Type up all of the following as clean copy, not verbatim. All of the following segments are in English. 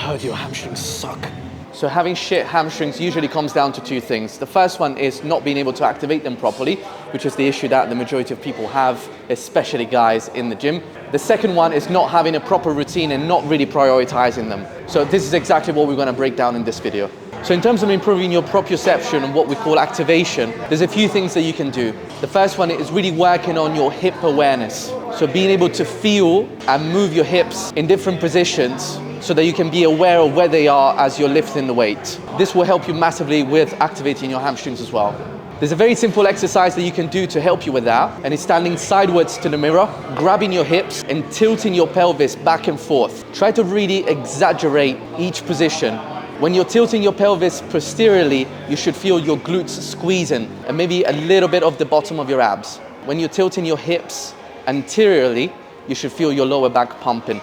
heard your hamstrings suck. So having shit hamstrings usually comes down to two things. The first one is not being able to activate them properly, which is the issue that the majority of people have, especially guys in the gym. The second one is not having a proper routine and not really prioritizing them. So this is exactly what we're going to break down in this video. So in terms of improving your proprioception and what we call activation, there's a few things that you can do. The first one is really working on your hip awareness. So being able to feel and move your hips in different positions so that you can be aware of where they are as you're lifting the weight. This will help you massively with activating your hamstrings as well. There's a very simple exercise that you can do to help you with that, and it's standing sideways to the mirror, grabbing your hips and tilting your pelvis back and forth. Try to really exaggerate each position. When you're tilting your pelvis posteriorly, you should feel your glutes squeezing and maybe a little bit of the bottom of your abs. When you're tilting your hips anteriorly, you should feel your lower back pumping,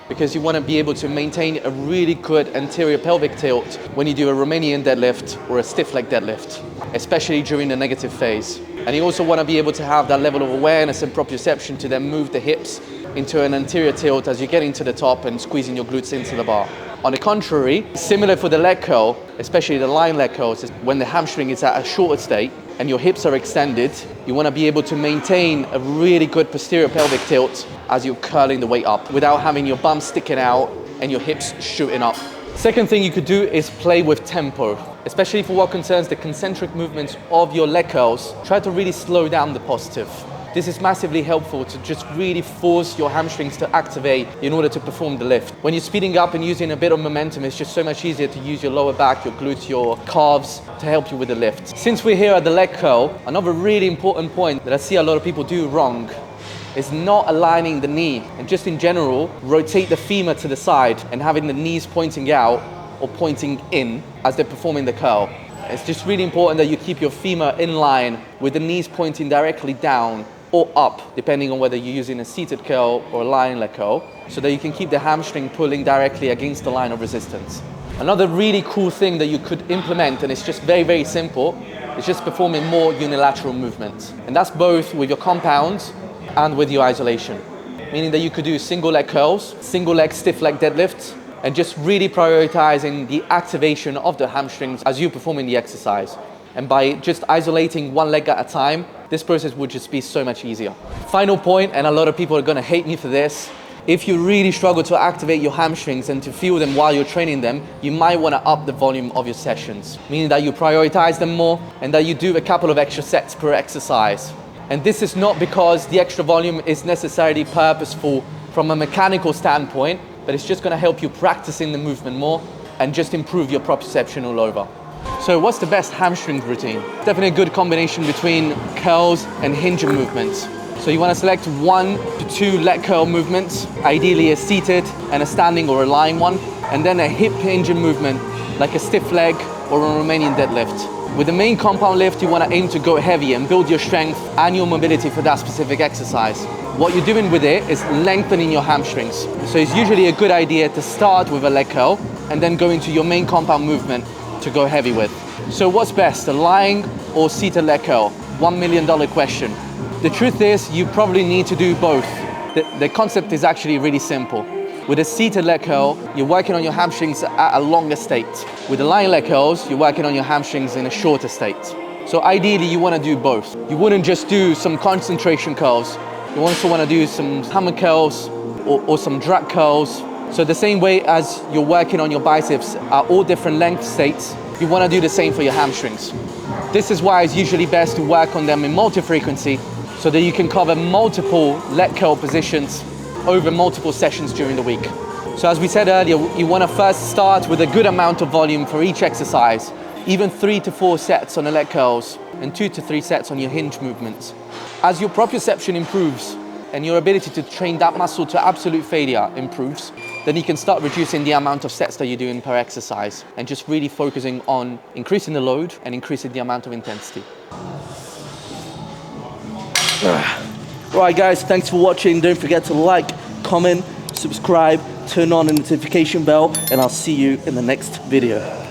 because you want to be able to maintain a really good anterior pelvic tilt when you do a Romanian deadlift or a stiff leg deadlift, especially during the negative phase. And you also want to be able to have that level of awareness and proprioception to then move the hips into an anterior tilt as you get into the top and squeezing your glutes into the bar. On the contrary, similar for the leg curl, especially the lying leg curls, is when the hamstring is at a shorter state and your hips are extended, you want to be able to maintain a really good posterior pelvic tilt as you're curling the weight up without having your bum sticking out and your hips shooting up. Second thing you could do is play with tempo, especially for what concerns the concentric movements of your leg curls. Try to really slow down the positive. This is massively helpful to just really force your hamstrings to activate in order to perform the lift. When you're speeding up and using a bit of momentum, it's just so much easier to use your lower back, your glutes, your calves to help you with the lift. Since we're here at the leg curl, another really important point that I see a lot of people do wrong is not aligning the knee, and just in general, rotate the femur to the side and having the knees pointing out or pointing in as they're performing the curl. It's just really important that you keep your femur in line with the knees pointing directly down or up, depending on whether you're using a seated curl or a lying leg curl, so that you can keep the hamstring pulling directly against the line of resistance. Another really cool thing that you could implement, and it's just very, very simple, is just performing more unilateral movements. And that's both with your compounds and with your isolation. Meaning that you could do single leg curls, single leg stiff leg deadlifts, and just really prioritizing the activation of the hamstrings as you're performing the exercise. And by just isolating one leg at a time, this process would just be so much easier. Final point, and a lot of people are gonna hate me for this, if you really struggle to activate your hamstrings and to feel them while you're training them, you might wanna up the volume of your sessions, meaning that you prioritize them more and that you do a couple of extra sets per exercise. And this is not because the extra volume is necessarily purposeful from a mechanical standpoint, but it's just gonna help you practicing the movement more and just improve your proprioception all over. So what's the best hamstring routine? Definitely a good combination between curls and hinge movements. So you want to select 1 to 2 leg curl movements, ideally a seated and a standing or a lying one, and then a hip hinge movement like a stiff leg or a Romanian deadlift. With the main compound lift, you want to aim to go heavy and build your strength and your mobility for that specific exercise. What you're doing with it is lengthening your hamstrings. So it's usually a good idea to start with a leg curl and then go into your main compound movement to go heavy with. So what's best, a lying or seated leg curl? $1 million question. The truth is, you probably need to do both. The concept is actually really simple. With a seated leg curl, you're working on your hamstrings at a longer state. With the lying leg curls, you're working on your hamstrings in a shorter state. So ideally, you want to do both. You wouldn't just do some concentration curls. You also want to do some hammer curls or some drag curls. So the same way as you're working on your biceps at all different length states, you want to do the same for your hamstrings. This is why it's usually best to work on them in multi-frequency so that you can cover multiple leg curl positions over multiple sessions during the week. So as we said earlier, you want to first start with a good amount of volume for each exercise, even 3 to 4 sets on the leg curls and 2 to 3 sets on your hinge movements. As your proprioception improves and your ability to train that muscle to absolute failure improves, then you can start reducing the amount of sets that you're doing per exercise and just really focusing on increasing the load and increasing the amount of intensity. Right guys, thanks for watching. Don't forget to like, comment, subscribe, turn on the notification bell, and I'll see you in the next video.